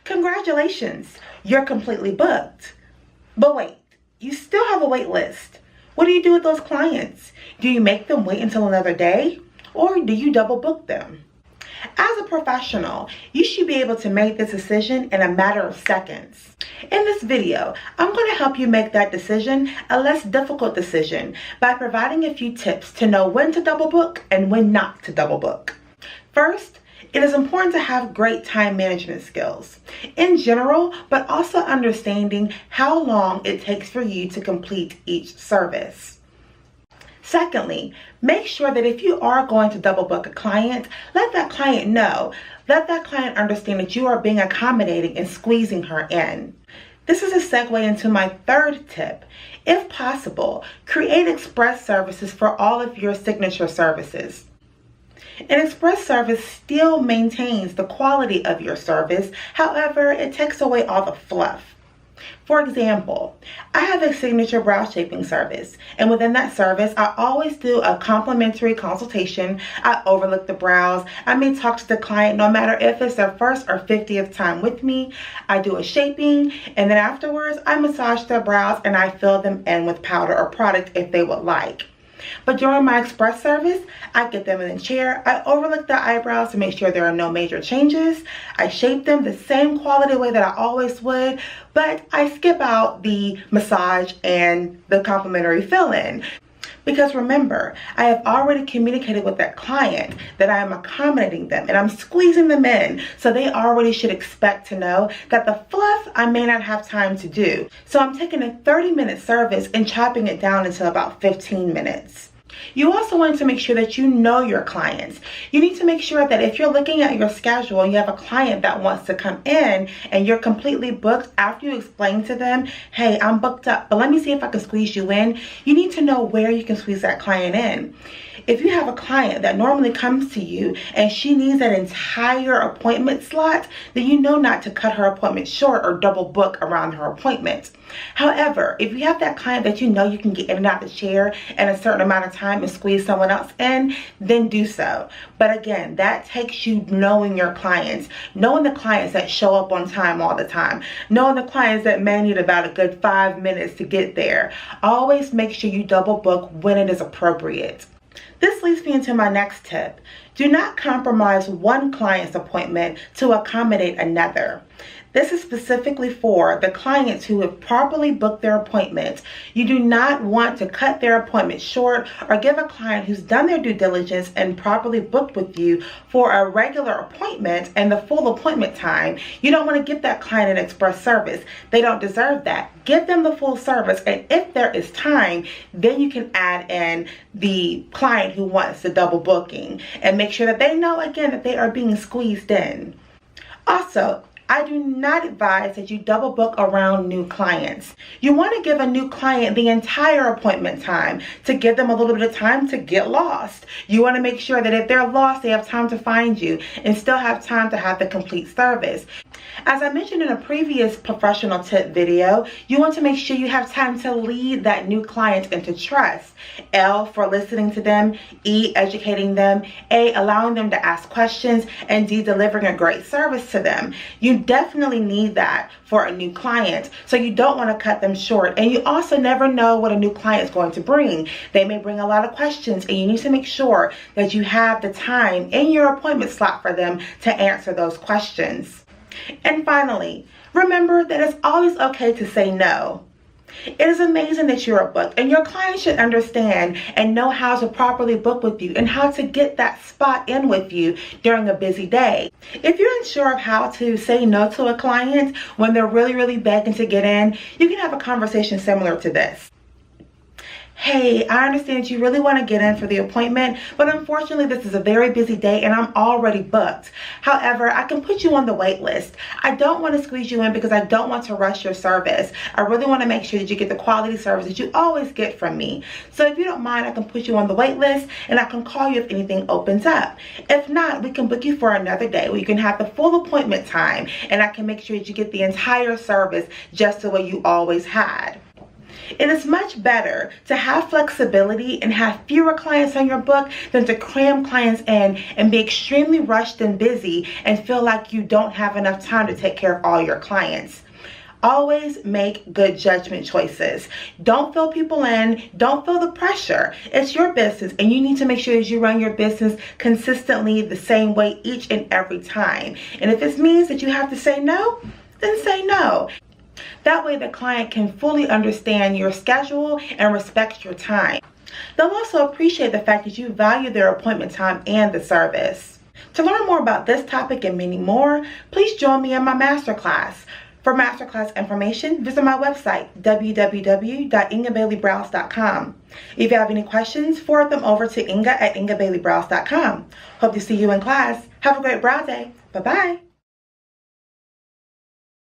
Congratulations, you're completely booked. But wait, you still have a wait list. What do you do with those clients? Do you make them wait until another day? Or do you double book them? As a professional, you should be able to make this decision in a matter of seconds. In this video, I'm going to help you make that decision a less difficult decision by providing a few tips to know when to double book and when not to double book. First, it is important to have great time management skills in general, but also understanding how long it takes for you to complete each service. Secondly, make sure that if you are going to double book a client, let that client know. Let that client understand that you are being accommodating and squeezing her in. This is a segue into my third tip. If possible, create express services for all of your signature services. An express service still maintains the quality of your service, however, it takes away all the fluff. For example, I have a signature brow shaping service, and within that service, I always do a complimentary consultation. I overlook the brows. I may talk to the client no matter if it's their first or 50th time with me. I do a shaping, and then afterwards, I massage their brows and I fill them in with powder or product if they would like. But during my express service, I get them in the chair. I overlook their eyebrows to make sure there are no major changes. I shape them the same quality way that I always would, but I skip out the massage and the complimentary fill-in. Because remember, I have already communicated with that client that I am accommodating them and I'm squeezing them in, so they already should expect to know that the fluff I may not have time to do. So I'm taking a 30-minute service and chopping it down into about 15 minutes. You also want to make sure that you know your clients. You need to make sure that if you're looking at your schedule and you have a client that wants to come in and you're completely booked, after you explain to them, hey, I'm booked up, but let me see if I can squeeze you in, you need to know where you can squeeze that client in. If you have a client that normally comes to you and she needs an entire appointment slot, then you know not to cut her appointment short or double book around her appointment. However, if you have that client that you know you can get in and out the chair in a certain amount of time and squeeze someone else in, then do so. But again, that takes you knowing your clients, knowing the clients that show up on time all the time, knowing the clients that may need about a good 5 minutes to get there. Always make sure you double book when it is appropriate. This leads me into my next tip. Do not compromise one client's appointment to accommodate another. This is specifically for the clients who have properly booked their appointments. You do not want to cut their appointment short or give a client who's done their due diligence and properly booked with you for a regular appointment and the full appointment time. You don't want to give that client an express service. They don't deserve that. Give them the full service, and if there is time, then you can add in the client who wants the double booking and make sure that they know again that they are being squeezed in. Also, I do not advise that you double book around new clients. You want to give a new client the entire appointment time to give them a little bit of time to get lost. You want to make sure that if they're lost, they have time to find you and still have time to have the complete service. As I mentioned in a previous professional tip video, you want to make sure you have time to lead that new client into trust. L, for listening to them. E, educating them. A, allowing them to ask questions. And D, delivering a great service to them. You definitely need that for a new client, so you don't want to cut them short. And you also never know what a new client is going to bring. They may bring a lot of questions, and you need to make sure that you have the time in your appointment slot for them to answer those questions. And finally, remember that it's always okay to say no. It is amazing that you're booked, and your client should understand and know how to properly book with you and how to get that spot in with you during a busy day. If you're unsure of how to say no to a client when they're really begging to get in, you can have a conversation similar to this. Hey, I understand you really want to get in for the appointment, but unfortunately this is a very busy day and I'm already booked. However, I can put you on the wait list. I don't want to squeeze you in because I don't want to rush your service. I really want to make sure that you get the quality service that you always get from me. So if you don't mind, I can put you on the wait list and I can call you if anything opens up. If not, we can book you for another day where you can have the full appointment time and I can make sure that you get the entire service just the way you always had. It is much better to have flexibility and have fewer clients on your book than to cram clients in and be extremely rushed and busy and feel like you don't have enough time to take care of all your clients. Always make good judgment choices. Don't fill people in. Don't feel the pressure. It's your business, and you need to make sure that you run your business consistently the same way each and every time. And if it means that you have to say no, then say no. That way the client can fully understand your schedule and respect your time. They'll also appreciate the fact that you value their appointment time and the service. To learn more about this topic and many more, please join me in my masterclass. For masterclass information, visit my website, www.ingabaileybrowse.com. If you have any questions, forward them over to inga@ingabaileybrowse.com. Hope to see you in class. Have a great brow day. Bye-bye.